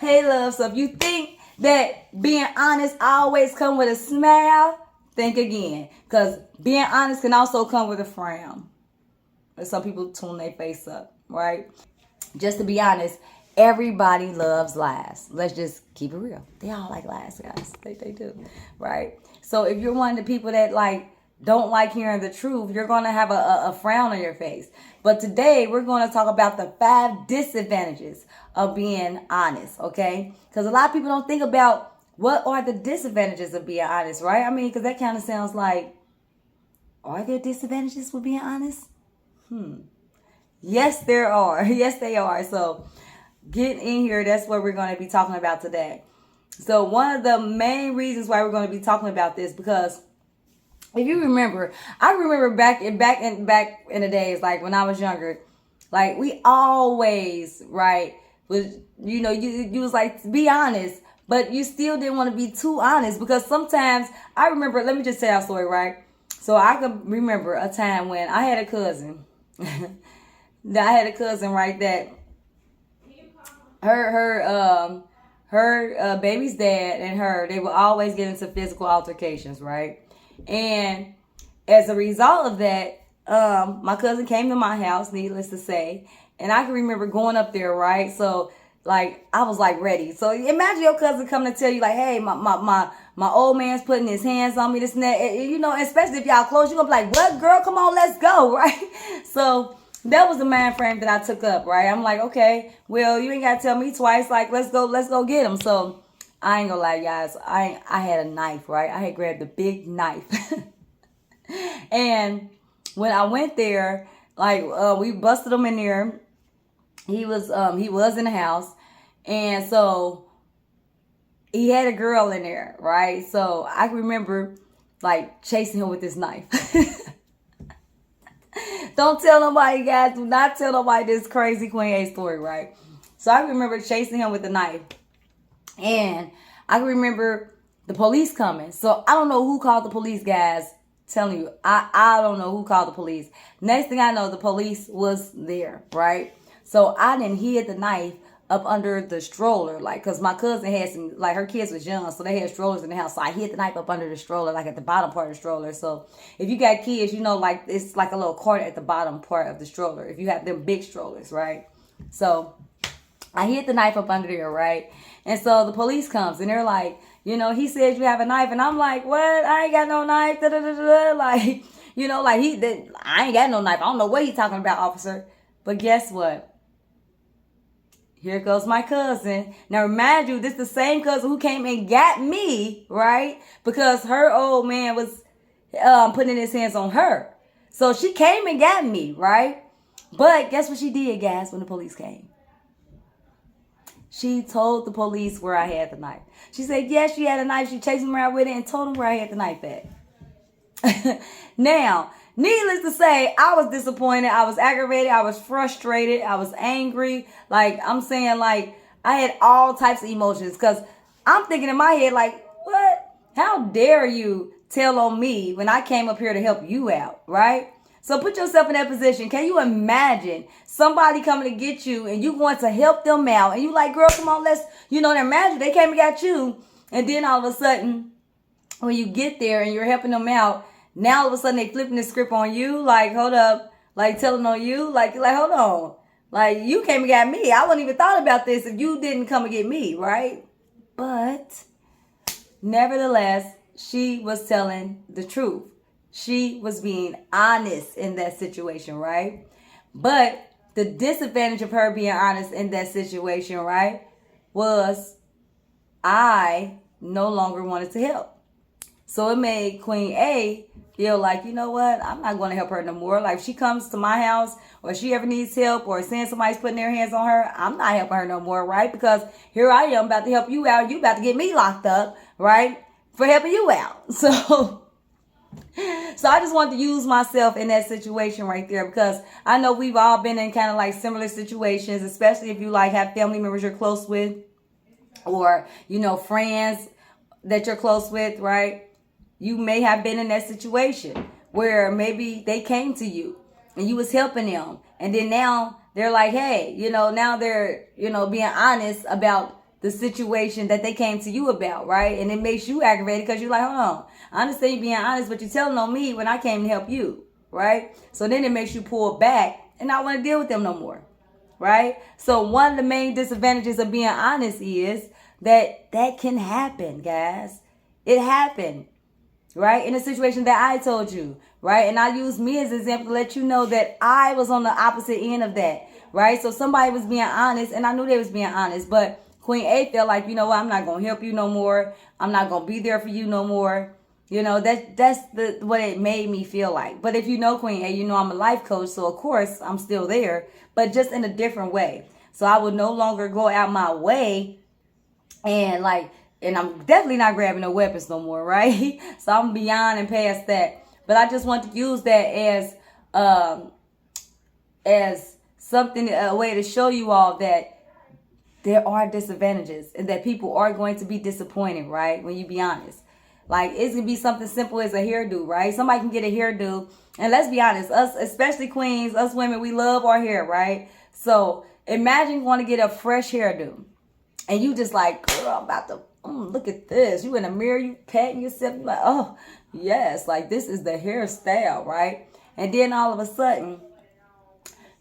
Hey, love. So if you think that being honest always come with a smile, think again. Because being honest can also come with a frown. And some people tune their face up, right? Just to be honest, everybody loves lies. Let's just keep it real. They all like lies, guys. They do, right? So if you're one of the people that don't like hearing the truth, you're going to have a frown on your face. But today we're going to talk about the 5 disadvantages of being honest, okay? Because a lot of people don't think about what are the disadvantages of being honest, right? I mean, because that kind of sounds like, are there disadvantages with being honest? Yes, there are. Yes, they are. So get in here. That's what we're going to be talking about today. So one of the main reasons why we're going to be talking about this, because if you remember, I remember back in the days, like when I was younger, like we always, right, was, you was like, be honest, but you still didn't want to be too honest, because sometimes I remember, let me just tell a story, right? So I can remember a time when I had a cousin. I had a cousin, right, that her baby's dad and they would always get into physical altercations, right? And as a result of that, my cousin came to my house, needless to say, and I can remember going up there, right? So like I was like ready. So imagine your cousin coming to tell you like, hey, my old man's putting his hands on me, this and that. Especially if y'all close, you're gonna be like, what, girl? Come on, let's go, right? So that was the mind frame that I took up, right? I'm like, okay, well, you ain't gotta tell me twice. Like, let's go get him. So I ain't gonna lie, guys. I had a knife, right? I had grabbed a big knife, and when I went there, like we busted him in there. He was in the house, and so he had a girl in there, right? So I can remember like chasing him with this knife. Don't tell nobody, guys. Do not tell nobody this crazy Queen A story, right? So I remember chasing him with the knife. And I remember the police coming. So I don't know who called the police, guys. Telling you, I don't know who called the police. Next thing I know, the police was there, right? So I didn't hid the knife up under the stroller, like, because my cousin had some, like, her kids was young, so they had strollers in the house. So I hid the knife up under the stroller, like at the bottom part of the stroller. So if you got kids, like, it's like a little cart at the bottom part of the stroller, if you have them big strollers, right? So I hid the knife up under there, right? And so the police comes and they're like, he said you have a knife. And I'm like, what? I ain't got no knife. Da, da, da, da. Like, I ain't got no knife. I don't know what he's talking about, officer. But guess what? Here goes my cousin. Now, remind you, this is the same cousin who came and got me, right? Because her old man was putting his hands on her. So she came and got me, right? But guess what she did, guys, when the police came? She told the police where I had the knife. She said, yes, she had a knife. She chased me around with it and told them where I had the knife at. Now, needless to say, I was disappointed. I was aggravated. I was frustrated. I was angry. Like, I'm saying, like, I had all types of emotions because I'm thinking in my head, like, what? How dare you tell on me when I came up here to help you out, right? So put yourself in that position. Can you imagine somebody coming to get you and you want to help them out? And you like, girl, come on, let's, imagine they came and got you. And then all of a sudden, when you get there and you're helping them out, now all of a sudden they flipping the script on you. Like, hold up. Like, telling on you. Like, hold on. Like, you came and got me. I wouldn't even thought about this if you didn't come and get me, right? But nevertheless, she was telling the truth. She was being honest in that situation, right? But the disadvantage of her being honest in that situation, right, was I no longer wanted to help. So it made Queen A feel like, you know what, I'm not going to help her no more. Like, if she comes to my house or if she ever needs help or seeing somebody's putting their hands on her, I'm not helping her no more, right? Because here I am about to help you out. You about to get me locked up, right, for helping you out. So I just wanted to use myself in that situation right there, because I know we've all been in kind of like similar situations, especially if you like have family members you're close with or, friends that you're close with, right? You may have been in that situation where maybe they came to you and you was helping them. And then now they're like, hey, now they're, being honest about the situation that they came to you about, right? And it makes you aggravated because you're like, hold on, I understand you being honest, but you're telling on me when I came to help you, right? So then it makes you pull back and not want to deal with them no more, right? So one of the main disadvantages of being honest is that can happen, guys. It happened, right? In a situation that I told you, right? And I use me as an example to let you know that I was on the opposite end of that, right? So somebody was being honest, and I knew they was being honest, but Queen A felt like, you know what, I'm not going to help you no more. I'm not going to be there for you no more. You know, that's what it made me feel like. But if you know Queen A, you know I'm a life coach, so of course I'm still there, but just in a different way. So I would no longer go out my way and I'm definitely not grabbing no weapons no more, right? So I'm beyond and past that. But I just want to use that as something, a way to show you all that there are disadvantages and that people are going to be disappointed, right? When you be honest. Like, it's going to be something simple as a hairdo, right? Somebody can get a hairdo. And let's be honest, us, especially queens, us women, we love our hair, right? So imagine you want to get a fresh hairdo. And you just like, girl, I'm about to, look at this. You in the mirror, you patting yourself. You're like, oh, yes, like this is the hairstyle, right? And then all of a sudden,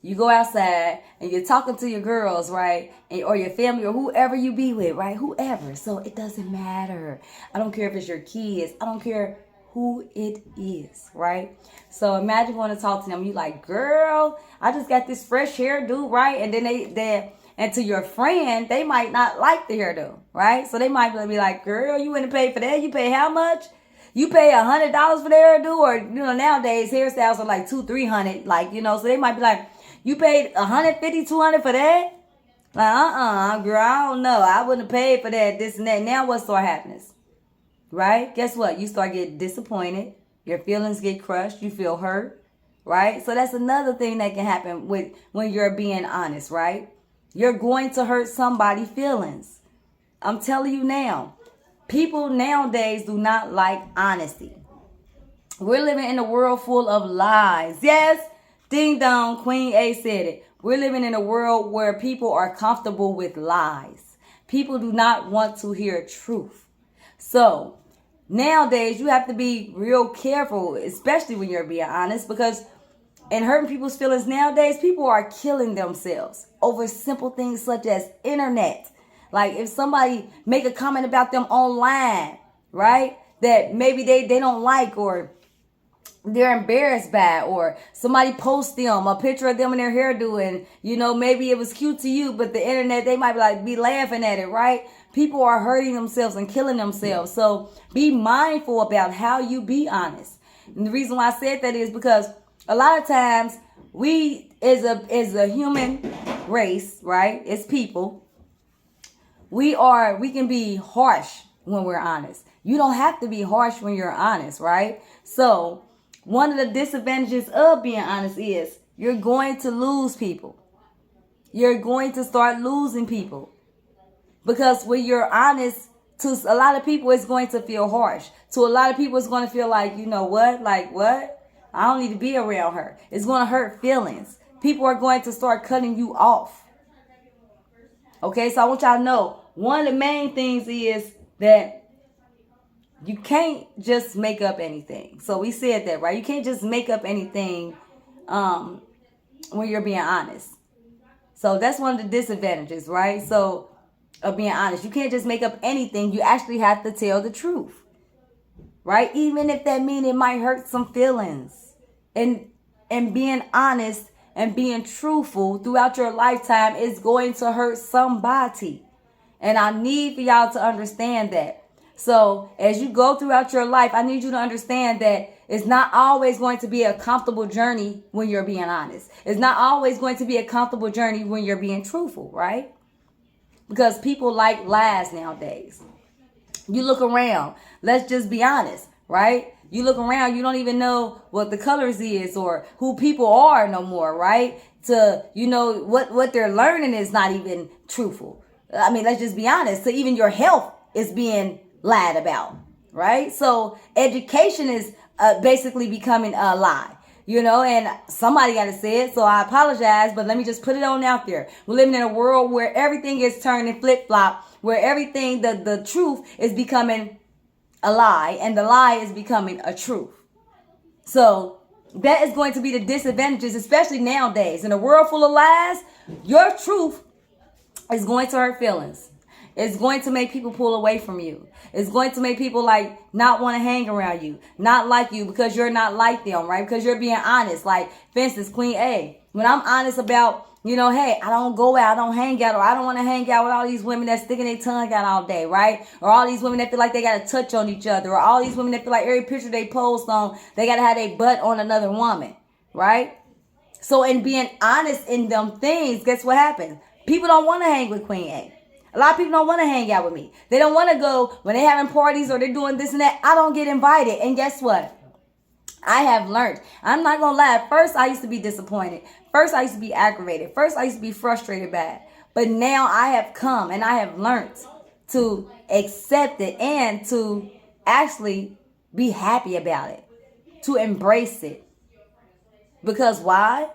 you go outside and you're talking to your girls, right? Or your family or whoever you be with, right? Whoever. So it doesn't matter. I don't care if it's your kids. I don't care who it is, right? So imagine going to talk to them. You like, girl, I just got this fresh hairdo, right? And then and to your friend, they might not like the hairdo, right? So they might be like, girl, you wouldn't pay for that? You pay how much? You pay $100 for the hairdo? Or, nowadays hairstyles are like $200-$300, so they might be like, you paid $150-$200 for that? Like, girl, I don't know. I wouldn't have paid for that, this and that. Now what start happening? Right? Guess what? You start getting disappointed. Your feelings get crushed. You feel hurt. Right? So that's another thing that can happen when you're being honest, right? You're going to hurt somebody's feelings. I'm telling you now. People nowadays do not like honesty. We're living in a world full of lies. Yes, ding dong, Queen A said it. We're living in a world where people are comfortable with lies. People do not want to hear truth. So nowadays you have to be real careful, especially when you're being honest, because in hurting people's feelings nowadays, people are killing themselves over simple things such as internet. Like if somebody make a comment about them online, right, that maybe they don't like or they're embarrassed by, or somebody post them a picture of them in their hairdo and maybe it was cute to you, but the internet, they might be laughing at it, right? People are hurting themselves and killing themselves. So be mindful about how you be honest. And the reason why I said that is because a lot of times we as a human race, right, as people, we can be harsh when we're honest. You don't have to be harsh when you're honest, right? So one of the disadvantages of being honest is you're going to lose people. You're going to start losing people. Because when you're honest, to a lot of people, it's going to feel harsh. To a lot of people, it's going to feel like, you know what? Like, what? I don't need to be around her. It's going to hurt feelings. People are going to start cutting you off. Okay, so I want y'all to know, one of the main things is that you can't just make up anything. So we said that, right? You can't just make up anything when you're being honest. So that's one of the disadvantages, right? So of being honest, you can't just make up anything. You actually have to tell the truth, right? Even if that means it might hurt some feelings. And being honest and being truthful throughout your lifetime is going to hurt somebody. And I need for y'all to understand that. So as you go throughout your life, I need you to understand that it's not always going to be a comfortable journey when you're being honest. It's not always going to be a comfortable journey when you're being truthful, right? Because people like lies nowadays. You look around. Let's just be honest, right? You look around, you don't even know what the colors is or who people are no more, right? What they're learning is not even truthful. I mean, let's just be honest. So even your health is being lied about, right? So education is basically becoming a lie, and somebody got to say it. So I apologize, but let me just put it on out there. We're living in a world where everything is turning flip-flop where everything, the truth is becoming a lie and the lie is becoming a truth. So that is going to be the disadvantages, especially nowadays. In a world full of lies, your truth is going to hurt feelings. It's going to make people pull away from you. It's going to make people like not want to hang around you, not like you because you're not like them, right? Because you're being honest. Like, for instance, Queen A, when I'm honest about, hey, I don't go out, I don't hang out, or I don't want to hang out with all these women that sticking their tongue out all day, right? Or all these women that feel like they got to touch on each other, or all these women that feel like every picture they post on, they got to have their butt on another woman, right? So in being honest in them things, guess what happens? People don't want to hang with Queen A. A lot of people don't want to hang out with me. They don't want to go when they're having parties or they're doing this and that. I don't get invited. And guess what? I have learned. I'm not going to lie. At first, I used to be disappointed. First, I used to be aggravated. First, I used to be frustrated by it. But now I have come and I have learned to accept it and to actually be happy about it, to embrace it. Because why?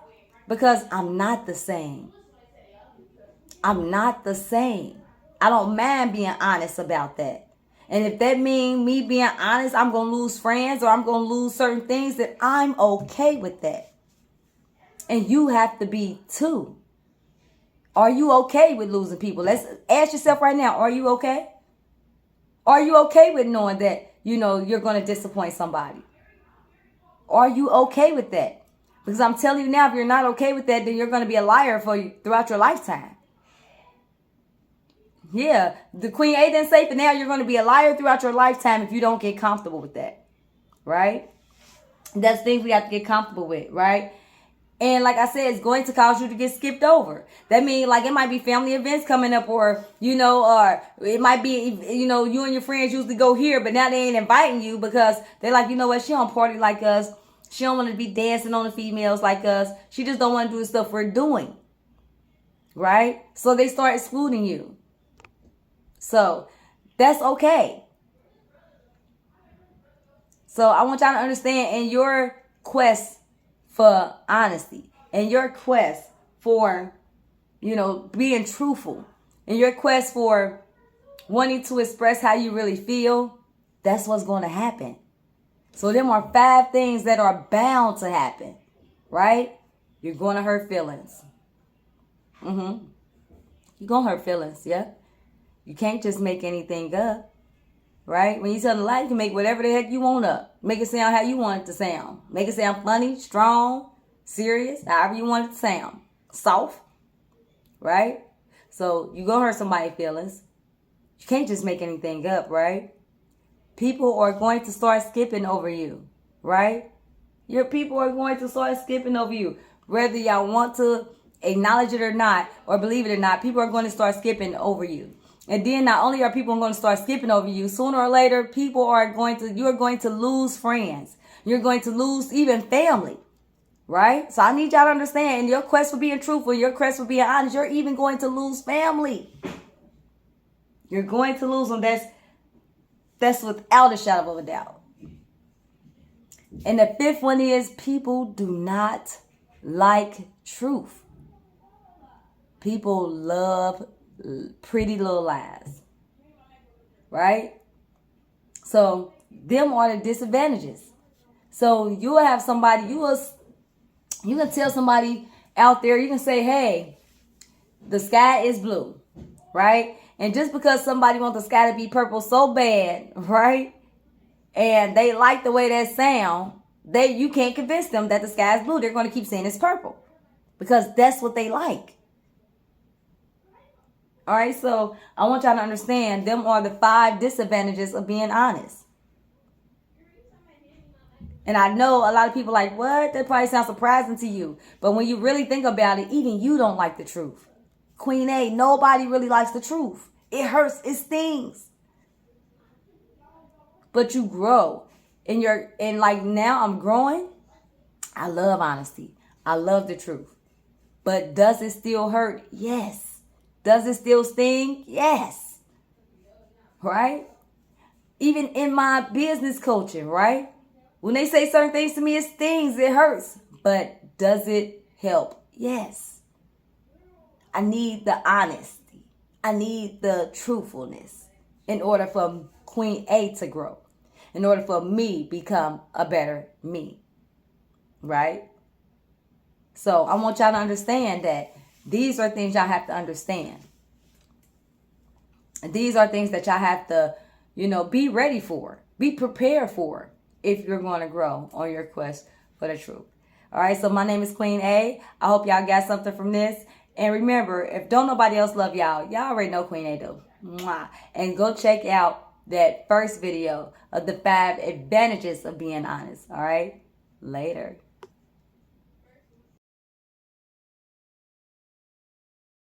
Because I'm not the same. I'm not the same. I don't mind being honest about that. And if that means me being honest, I'm going to lose friends or I'm going to lose certain things, that I'm okay with that. And you have to be too. Are you okay with losing people? Let's ask yourself right now, are you okay? Are you okay with knowing that, you're going to disappoint somebody? Are you okay with that? Because I'm telling you now, if you're not okay with that, then you're going to be a liar throughout your lifetime. Yeah, the Queen A didn't say for now you're going to be a liar throughout your lifetime if you don't get comfortable with that, right? That's things we have to get comfortable with, right? And like I said, it's going to cause you to get skipped over. That means like it might be family events coming up or, or it might be, you and your friends usually go here, but now they ain't inviting you because they're like, what, she don't party like us. She don't want to be dancing on the females like us. She just don't want to do the stuff we're doing, right? So they start excluding you. So that's okay. So I want y'all to understand, in your quest for honesty, in your quest for, being truthful, in your quest for wanting to express how you really feel, that's what's going to happen. So them are 5 things that are bound to happen, right? You're going to hurt feelings. You're going to hurt feelings, yeah? You can't just make anything up, right? When you tell the lie, you can make whatever the heck you want up. Make it sound how you want it to sound. Make it sound funny, strong, serious, however you want it to sound. Soft, right? So you gonna hurt somebody's feelings. You can't just make anything up, right? People are going to start skipping over you, right? Your people are going to start skipping over you. Whether y'all want to acknowledge it or not, or believe it or not, people are going to start skipping over you. And then not only are people going to start skipping over you, sooner or later, you're going to lose friends. You're going to lose even family, right? So I need y'all to understand, in your quest for being truthful, your quest for being honest, you're even going to lose family. You're going to lose them. That's without a shadow of a doubt. And the 5th one is people do not like truth. People love pretty little lies, right? So them are the disadvantages. So you will have somebody, you can tell somebody out there, you can say, hey, the sky is blue, right? And just because somebody wants the sky to be purple so bad, right? And they like the way that sound, you can't convince them that the sky is blue. They're going to keep saying it's purple because that's what they like. All right, so I want y'all to understand, them are the 5 disadvantages of being honest. And I know a lot of people like, what? That probably sounds surprising to you. But when you really think about it, even you don't like the truth. Queen A, nobody really likes the truth. It hurts, it stings. But you grow. And like now I'm growing. I love honesty. I love the truth. But does it still hurt? Yes. Does it still sting? Yes. Right? Even in my business coaching, right? When they say certain things to me, it stings, it hurts. But does it help? Yes. I need the honesty. I need the truthfulness in order for Queen A to grow, in order for me become a better me, right? So I want y'all to understand that these are things y'all have to understand. These are things that y'all have to, be ready for, be prepared for if you're going to grow on your quest for the truth. All right, so my name is Queen A. I hope y'all got something from this. And remember, if don't nobody else love y'all already know Queen A do. Mwah. And go check out that first video of the 5 advantages of being honest. All right, later.